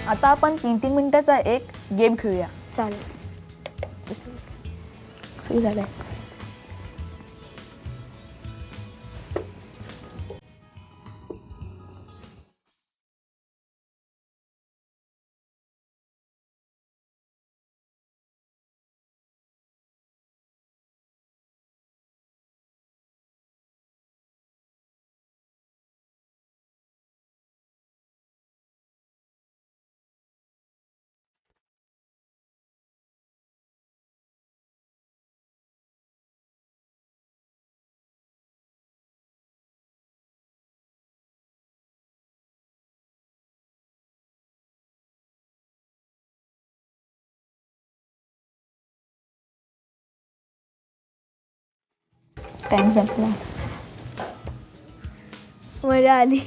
आता आपण 3-3 मिनिटाचा एक गेम खेळूया. चालेल. सही झालंय. टाइम संपला. मजा आली.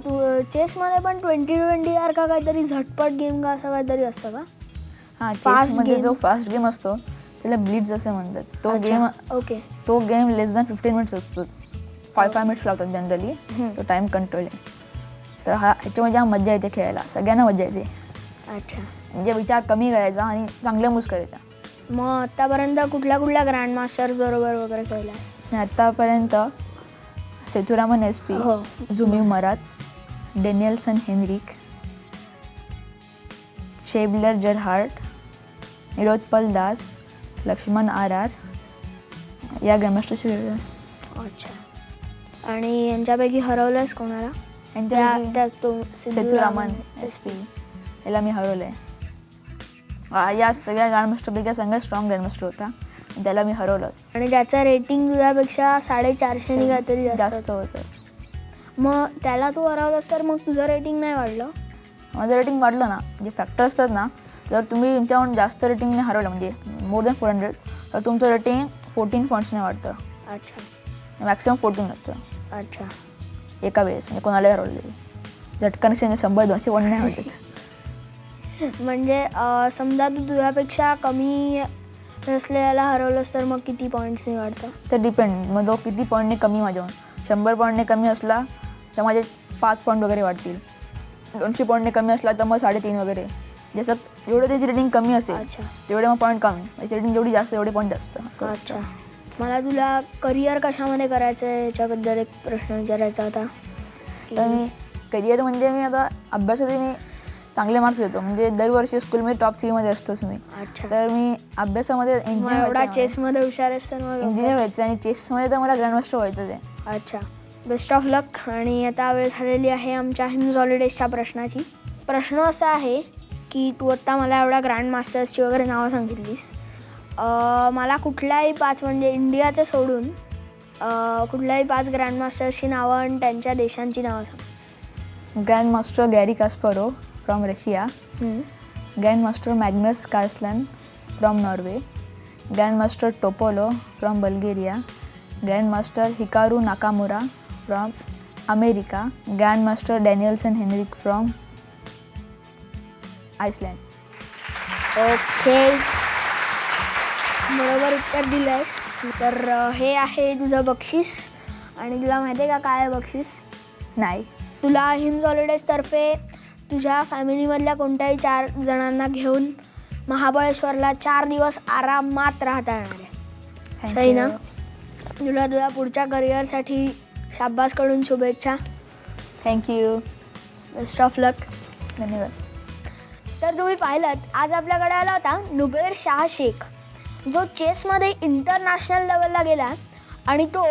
तू चेसमध्ये पण 20-20 सारखा काहीतरी झटपट गेम का असं काहीतरी असतं का? हां, Fast चेसमध्ये game. जो फास्ट गेम असतो त्याला ब्लिट्ज असं म्हणतात. ओके. तो गेम लेस दॅन 15 मिनिट्स असतो. 5 मिनिट्स लावतात जनरली. तो टाइम कंट्रोल आहे. तर ह्याच्यामध्ये मजा येते खेळायला, सगळ्यांना मजा येते. अच्छा. म्हणजे विचार कमी करायचा आणि चांगल्या मूव्स करायचा. मग आतापर्यंत कुठल्या ग्रँड मास्टर्स बरोबर वगैरे खेळलास? आणि आत्तापर्यंत सेथुरामन SP, हो. झुमी मरात, Danielsen Henrik, Schebler Gerhard, Nilotpal Das, Lakshman RR या ग्रँडमास्टरशी खेळलो. अच्छा. आणि यांच्यापैकी हरवलंस कोणाला? सेथुरामन SP याला मी हरवलं आहे. या सगळ्या ग्रँडमास्टरपैकी सगळ्यात स्ट्रॉंग ग्रँडमास्टर होता. त्याला मी हरवलं. आणि त्याचं रेटिंग तुझ्यापेक्षा 450 काहीतरी जास्त होतं. मग त्याला तू हरवलंस तर मग तुझं रेटिंग नाही वाढलं? माझं रेटिंग वाढलं ना. जे फॅक्टर असतात ना, जर तुम्ही तुमच्याकडून जास्त रेटिंगने हरवलं म्हणजे मोर दॅन 400 तर तुमचं रेटिंग 14 पॉईंट्सने वाढतं. अच्छा. मॅक्सिमम 14 असतं अच्छा. एका वेळेस. म्हणजे कोणालाही हरवलं झटकन 100-200 पॉईंट नाही वाटत. म्हणजे समजा तू तुझ्यापेक्षा कमी असलेल्याला हरवलंस तर मग किती पॉईंट्सने वाढतं? तर डिपेंड. मग जो किती पॉईंटने कमी माझ्याहून 100 पॉईंटने कमी असला तर माझे 5 पॉईंट वगैरे वाढतील. 200 पॉईंटने कमी असला तर मग 3.5 वगैरे. जसं जेवढं त्याची रेटिंग कमी असेल अच्छा. तेवढे मग पॉईंट कमी. त्याची रेटिंग जेवढी जास्त तेवढे पॉईंट जास्त. अच्छा. मला तुला करिअर कशामध्ये करायचं आहे याच्याबद्दल एक प्रश्न विचारायचा होता. तर मी करिअर म्हणजे मी आता अभ्यासाचे मी चांगले मार्क्स घेतो. म्हणजे दरवर्षी स्कूलमध्ये टॉप 3मध्ये असतोच मी. अच्छा. तर मी अभ्यासामध्ये एवढा चेसमध्ये हुशार आहेस तर मग इंजिनियर व्हायचं आणि चेसमध्ये तर मला ग्रँडमास्टर व्हायचं आहे. अच्छा. बेस्ट ऑफ लक. आणि आता वेळ झालेली आहे आमच्या हिम्स हॉलिडेजच्या प्रश्नाची. प्रश्न असा आहे की तू आत्ता मला एवढ्या ग्रँड मास्टर्सची वगैरे नावं सांगितलीस. मला कुठल्याही 5 म्हणजे इंडियाचं सोडून कुठल्याही 5 ग्रँड मास्टर्सची नावं आणि त्यांच्या देशांची नावं सांग. Grandmaster Garry Kasparov from Russia, grandmaster Magnus Carlsen from Norway, grandmaster Topalov from Bulgaria, grandmaster Hikaru Nakamura from America, grandmaster Danielsen Henrik from Iceland. Okay. बरोबर उत्तर दिलंस. तर हे आहे तुझं बक्षीस. आणि तुला माहिती आहे का काय आहे बक्षीस? नाही. तुला हिम्स हॉलिडेजतर्फे तुझ्या फॅमिलीमधल्या कोणत्याही 4 जणांना घेऊन महाबळेश्वरला 4 दिवस आरामात राहता येणार आहे. सही ना? तुला तुझ्या पुढच्या करिअरसाठी शाब्बासकडून शुभेच्छा. थँक्यू. बेस्ट ऑफ लक. धन्यवाद. तर तुम्ही पाहिलं आज आपल्याकडे आला होता नुबैर शाह शेख, जो चेसमध्ये इंटरनॅशनल लेवलला गेला आणि तो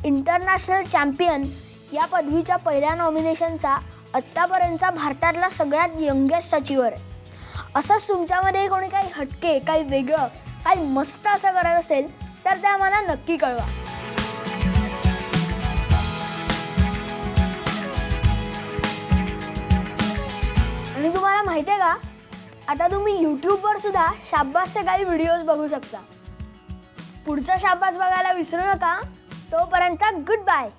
इंटरनॅशनल चॅम्पियन या पदवीच्या पहिल्या नॉमिनेशनचा आत्तापर्यंतचा भारतातला सगळ्यात यंगेस्ट अचीवर आहे. असंच तुमच्यामध्ये कोणी काही हटके, काही वेगळं, काही मस्त असं करत असेल तर ते आम्हाला नक्की कळवा. आणि तुम्हाला माहिती आहे का, आता तुम्ही यूट्यूबवर सुद्धा शाब्बासचे काही व्हिडिओज बघू शकता. पुढचा शाब्बास बघायला विसरू नका. तोपर्यंत गुड बाय.